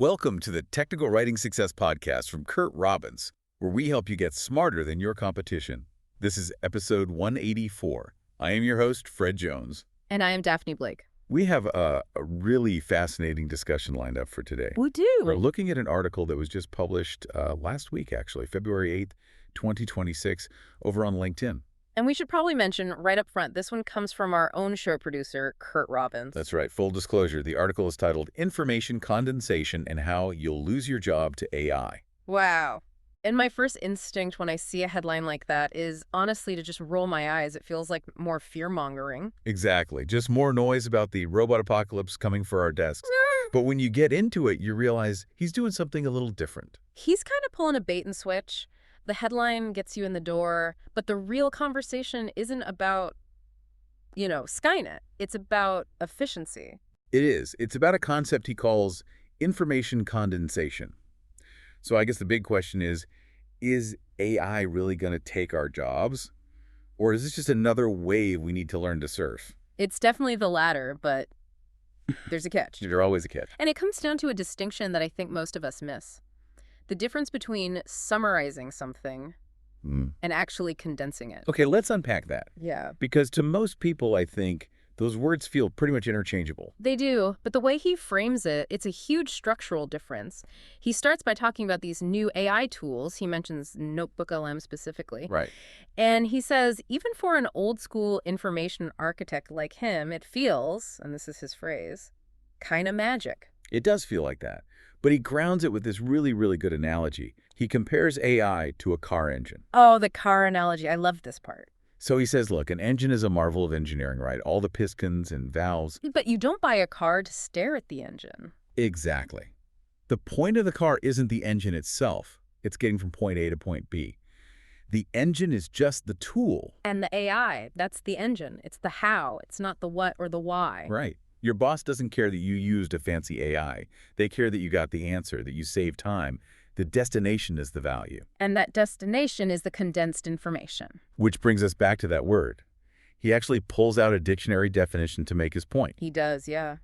Welcome to the Technical Writing Success Podcast from Curt Robbins, where we help you get smarter than your competition. This is episode 184. I am your host, Fred Jones. And I am Daphne Blake. We have a really fascinating discussion lined up for today. We do. We're looking at an article that was just published last week, actually, February 8th, 2026, over on LinkedIn. And we should probably mention right up front, this one comes from our own show producer, Curt Robbins. That's right. Full disclosure, the article is titled Information Condensation and How You'll Lose Your Job to AI. Wow. And my first instinct when I see a headline like that is honestly to just roll my eyes. It feels like more fear-mongering. Exactly. Just more noise about the robot apocalypse coming for our desks. But when you get into it, you realize he's doing something a little different. He's kind of pulling a bait and switch. The headline gets you in the door, but the real conversation isn't about, Skynet. It's about efficiency. It is. It's about a concept he calls information condensation. So I guess the big question is AI really going to take our jobs? Or is this just another wave we need to learn to surf? It's definitely the latter, but there's a catch. There's always a catch. And it comes down to a distinction that I think most of us miss. The difference between summarizing something and actually condensing it. Okay, let's unpack that. Yeah. Because to most people, I think, those words feel pretty much interchangeable. They do, but the way he frames it, it's a huge structural difference. He starts by talking about these new AI tools. He mentions NotebookLM specifically. Right. And he says, even for an old school information architect like him, it feels, and this is his phrase, kind of magic. It does feel like that. But he grounds it with this really, really good analogy. He compares AI to a car engine. Oh, the car analogy. I love this part. So he says, look, an engine is a marvel of engineering, right? All the pistons and valves. But you don't buy a car to stare at the engine. Exactly. The point of the car isn't the engine itself. It's getting from point A to point B. The engine is just the tool. And the AI, that's the engine. It's the how. It's not the what or the why. Right. Your boss doesn't care that you used a fancy AI. They care that you got the answer, that you saved time. The destination is the value. And that destination is the condensed information. Which brings us back to that word. He actually pulls out a dictionary definition to make his point. He does, yeah.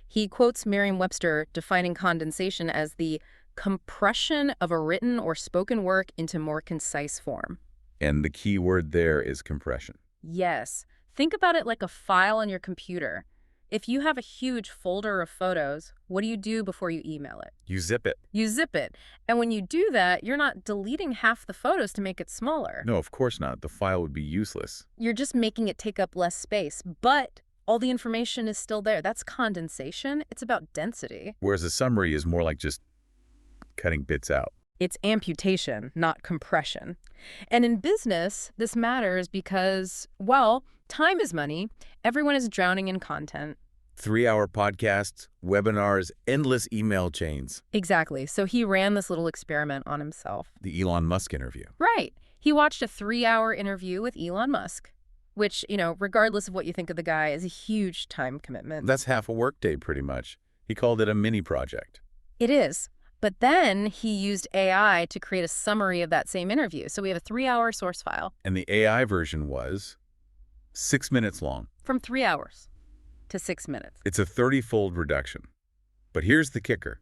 He quotes Merriam-Webster defining condensation as the compression of a written or spoken work into more concise form. And the key word there is compression. Yes. Think about it like a file on your computer. If you have a huge folder of photos, what do you do before you email it? You zip it. You zip it. And when you do that, you're not deleting half the photos to make it smaller. No, of course not. The file would be useless. You're just making it take up less space, but all the information is still there. That's condensation. It's about density. Whereas a summary is more like just cutting bits out. It's amputation, not compression. And in business, this matters because, time is money. Everyone is drowning in content. 3-hour podcasts, webinars, endless email chains. Exactly. So he ran this little experiment on himself. The Elon Musk interview. Right. He watched a 3-hour interview with Elon Musk, which, regardless of what you think of the guy, is a huge time commitment. That's half a workday, pretty much. He called it a mini project. It is. But then he used AI to create a summary of that same interview. So we have a 3-hour source file. And the AI version was 6 minutes long. From 3 hours to 6 minutes. It's a 30-fold reduction. But here's the kicker.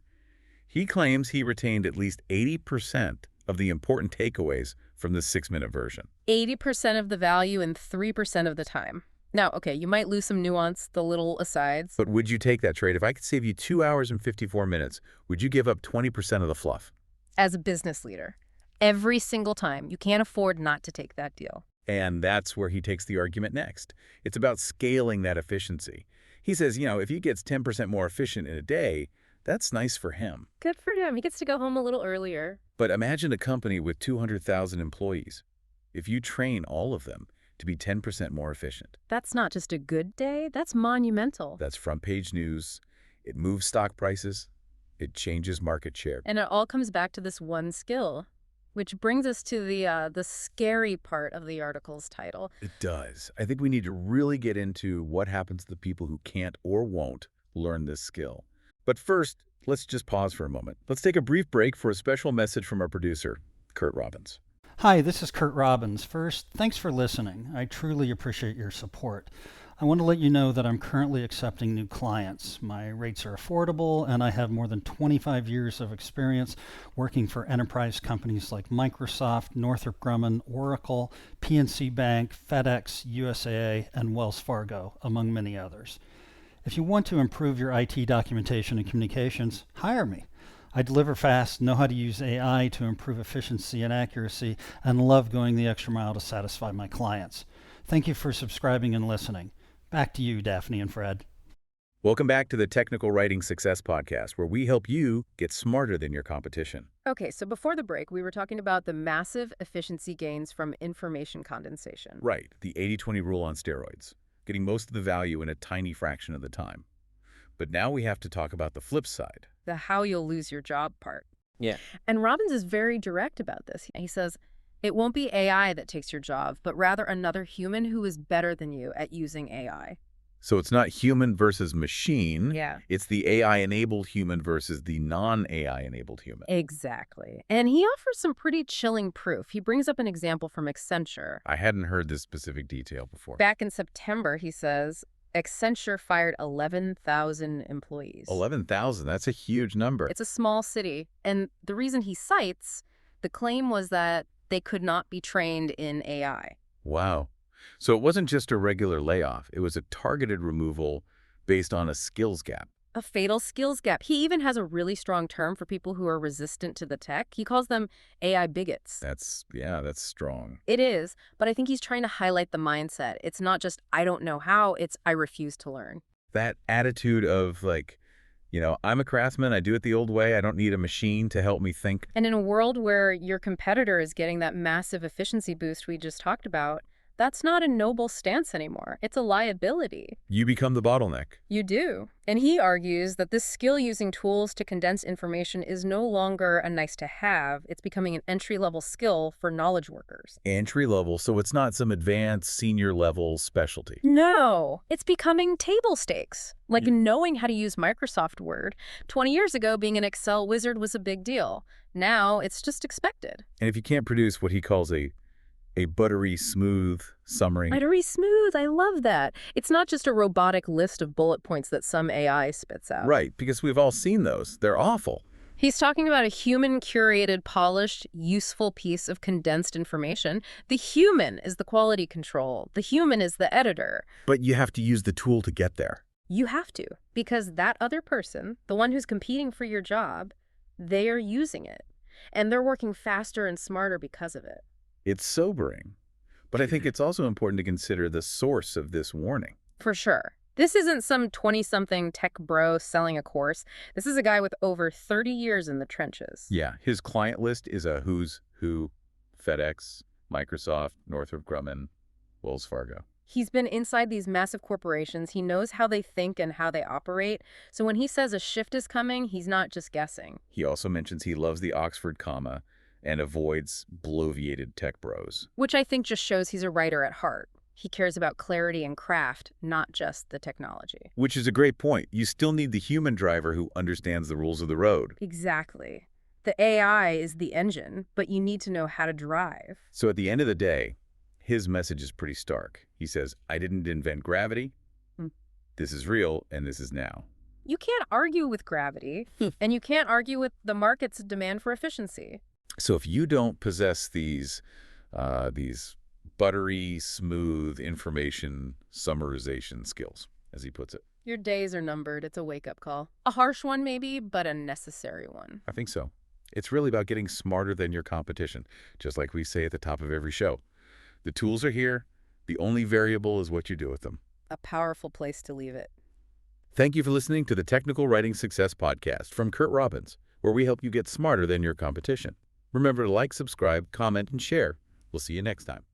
He claims he retained at least 80% of the important takeaways from the 6-minute version. 80% of the value in 3% of the time. Now, okay, you might lose some nuance, the little asides. But would you take that trade? If I could save you 2 hours and 54 minutes, would you give up 20% of the fluff? As a business leader, every single time, you can't afford not to take that deal. And that's where he takes the argument next. It's about scaling that efficiency. He says, if he gets 10% more efficient in a day, that's nice for him. Good for him. He gets to go home a little earlier. But imagine a company with 200,000 employees. If you train all of them to be 10% more efficient. That's not just a good day. That's monumental. That's front page news. It moves stock prices. It changes market share. And it all comes back to this one skill. Which brings us to the scary part of the article's title. It does. I think we need to really get into what happens to the people who can't or won't learn this skill. But first, let's just pause for a moment. Let's take a brief break for a special message from our producer, Curt Robbins. Hi, this is Curt Robbins. First, thanks for listening. I truly appreciate your support. I want to let you know that I'm currently accepting new clients. My rates are affordable, and I have more than 25 years of experience working for enterprise companies like Microsoft, Northrop Grumman, Oracle, PNC Bank, FedEx, USAA, and Wells Fargo, among many others. If you want to improve your IT documentation and communications, hire me. I deliver fast, know how to use AI to improve efficiency and accuracy, and love going the extra mile to satisfy my clients. Thank you for subscribing and listening. Back to you, Daphne and Fred. Welcome back to the Technical Writing Success Podcast, where we help you get smarter than your competition. Okay, so before the break, we were talking about the massive efficiency gains from information condensation. Right, the 80-20 rule on steroids, getting most of the value in a tiny fraction of the time. But now we have to talk about the flip side. The how you'll lose your job part. Yeah. And Robbins is very direct about this. He says, it won't be AI that takes your job, but rather another human who is better than you at using AI. So it's not human versus machine. Yeah. It's the AI-enabled human versus the non-AI-enabled human. Exactly. And he offers some pretty chilling proof. He brings up an example from Accenture. I hadn't heard this specific detail before. Back in September, he says, Accenture fired 11,000 employees. 11,000, that's a huge number. It's a small city. And the reason he cites, the claim was that they could not be trained in AI. Wow. So it wasn't just a regular layoff. It was a targeted removal based on a skills gap. A fatal skills gap. He even has a really strong term for people who are resistant to the tech. He calls them AI bigots. That's strong. It is, but I think he's trying to highlight the mindset. It's not just, I don't know how, it's I refuse to learn. That attitude of like, I'm a craftsman, I do it the old way, I don't need a machine to help me think. And in a world where your competitor is getting that massive efficiency boost we just talked about, that's not a noble stance anymore. It's a liability. You become the bottleneck. You do. And he argues that this skill using tools to condense information is no longer a nice to have. It's becoming an entry-level skill for knowledge workers. Entry level, so it's not some advanced senior level specialty. No, it's becoming table stakes. Like knowing how to use Microsoft Word. 20 years ago, being an Excel wizard was a big deal. Now it's just expected. And if you can't produce what he calls a buttery smooth summary. Buttery smooth, I love that. It's not just a robotic list of bullet points that some AI spits out. Right, because we've all seen those. They're awful. He's talking about a human-curated, polished, useful piece of condensed information. The human is the quality control. The human is the editor. But you have to use the tool to get there. You have to, because that other person, the one who's competing for your job, they are using it. And they're working faster and smarter because of it. It's sobering, but I think it's also important to consider the source of this warning. For sure. This isn't some 20-something tech bro selling a course. This is a guy with over 30 years in the trenches. Yeah, his client list is a who's who: FedEx, Microsoft, Northrop Grumman, Wells Fargo. He's been inside these massive corporations. He knows how they think and how they operate. So when he says a shift is coming, he's not just guessing. He also mentions he loves the Oxford comma and avoids bloviated tech bros. Which I think just shows he's a writer at heart. He cares about clarity and craft, not just the technology. Which is a great point. You still need the human driver who understands the rules of the road. Exactly. The AI is the engine, but you need to know how to drive. So at the end of the day, his message is pretty stark. He says, I didn't invent gravity. This is real, and this is now. You can't argue with gravity, and you can't argue with the market's demand for efficiency. So if you don't possess these buttery, smooth information summarization skills, as he puts it. Your days are numbered. It's a wake-up call. A harsh one maybe, but a necessary one. I think so. It's really about getting smarter than your competition, just like we say at the top of every show. The tools are here. The only variable is what you do with them. A powerful place to leave it. Thank you for listening to the Technical Writing Success Podcast from Curt Robbins, where we help you get smarter than your competition. Remember to like, subscribe, comment, and share. We'll see you next time.